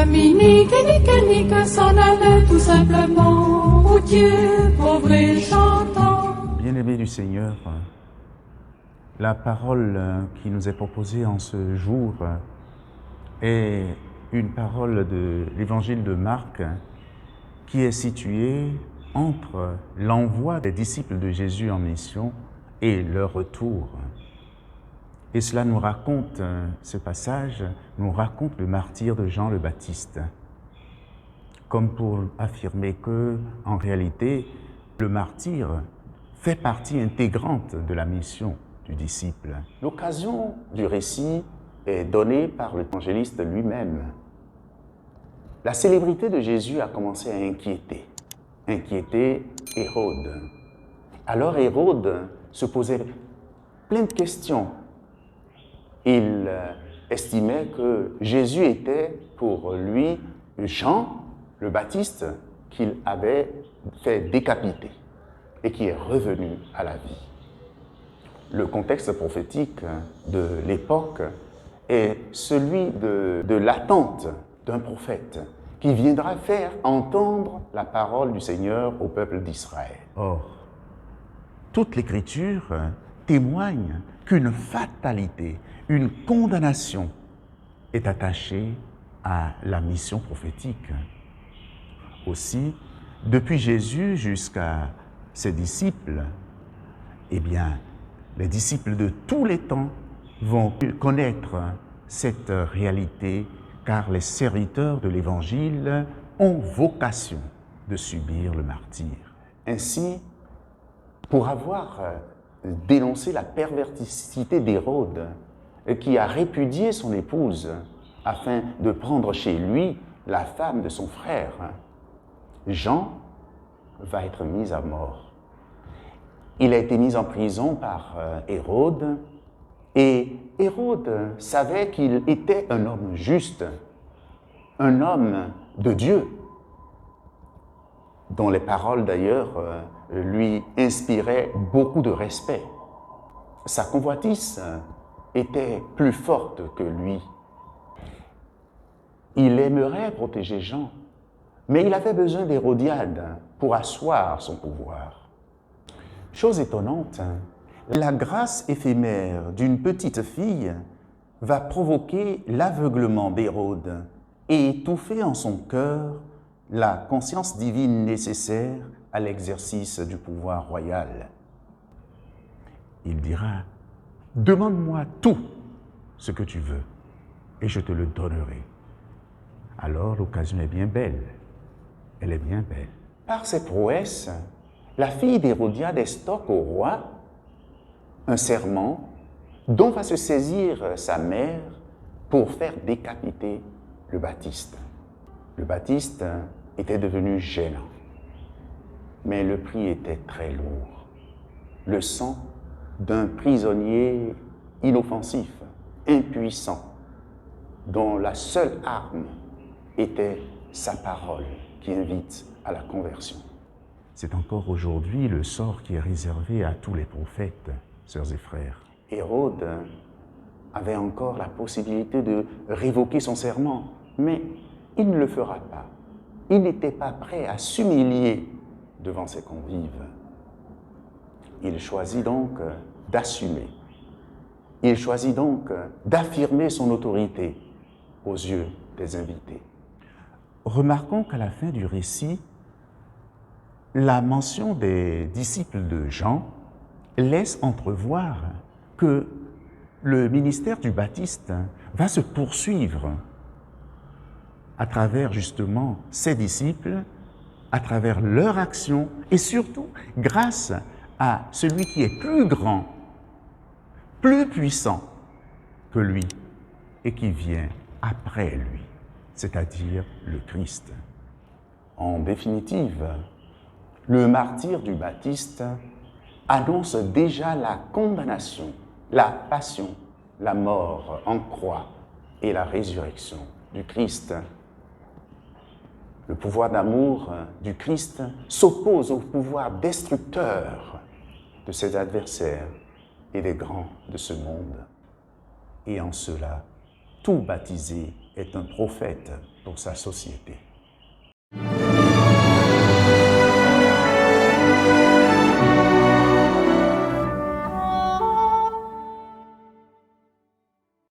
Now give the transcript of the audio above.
Dominique et Nique s'en allait tout simplement, oh Dieu, pauvre et chantant. Bien-aimés du Seigneur, la parole qui nous est proposée en ce jour est une parole de l'évangile de Marc qui est située entre l'envoi des disciples de Jésus en mission et leur retour. Et cela nous raconte, ce passage, nous raconte le martyre de Jean le Baptiste, comme pour affirmer que, en réalité, le martyre fait partie intégrante de la mission du disciple. L'occasion du récit est donnée par l'évangéliste lui-même. La célébrité de Jésus a commencé à inquiéter Hérode. Alors Hérode se posait plein de questions. Il estimait que Jésus était pour lui Jean le Baptiste qu'il avait fait décapiter et qui est revenu à la vie. Le contexte prophétique de l'époque est celui de l'attente d'un prophète qui viendra faire entendre la parole du Seigneur au peuple d'Israël. Or, toute l'Écriture témoigne qu'une fatalité, une condamnation est attachée à la mission prophétique. Aussi, depuis Jésus jusqu'à ses disciples, eh bien, les disciples de tous les temps vont connaître cette réalité, car les serviteurs de l'Évangile ont vocation de subir le martyre. Ainsi, pour avoir dénoncé la perversité d'Hérode, qui a répudié son épouse afin de prendre chez lui la femme de son frère, Jean va être mis à mort. Il a été mis en prison par Hérode, et Hérode savait qu'il était un homme juste, un homme de Dieu, dont les paroles d'ailleurs lui inspiraient beaucoup de respect. Sa convoitise était plus forte que lui. Il aimerait protéger Jean, mais il avait besoin d'Hérodiade pour asseoir son pouvoir. Chose étonnante, la grâce éphémère d'une petite fille va provoquer l'aveuglement d'Hérode et étouffer en son cœur la conscience divine nécessaire à l'exercice du pouvoir royal. Il dira: « Demande-moi tout ce que tu veux, et je te le donnerai. » Alors l'occasion est bien belle. Elle est bien belle. Par ses prouesses, la fille d'Hérodiade estoque au roi un serment dont va se saisir sa mère pour faire décapiter le Baptiste. Le Baptiste était devenu gênant, mais le prix était très lourd. Le sang d'un prisonnier inoffensif, impuissant, dont la seule arme était sa parole qui invite à la conversion. C'est encore aujourd'hui le sort qui est réservé à tous les prophètes, sœurs et frères. Hérode avait encore la possibilité de révoquer son serment, mais il ne le fera pas. Il n'était pas prêt à s'humilier devant ses convives. Il choisit donc d'assumer. Il choisit donc d'affirmer son autorité aux yeux des invités. Remarquons qu'à la fin du récit, la mention des disciples de Jean laisse entrevoir que le ministère du Baptiste va se poursuivre à travers justement ses disciples, à travers leur action et surtout grâce à celui qui est plus grand, plus puissant que lui et qui vient après lui, c'est-à-dire le Christ. En définitive, le martyre du Baptiste annonce déjà la condamnation, la passion, la mort en croix et la résurrection du Christ. Le pouvoir d'amour du Christ s'oppose au pouvoir destructeur de ses adversaires et des grands de ce monde. Et en cela, tout baptisé est un prophète pour sa société.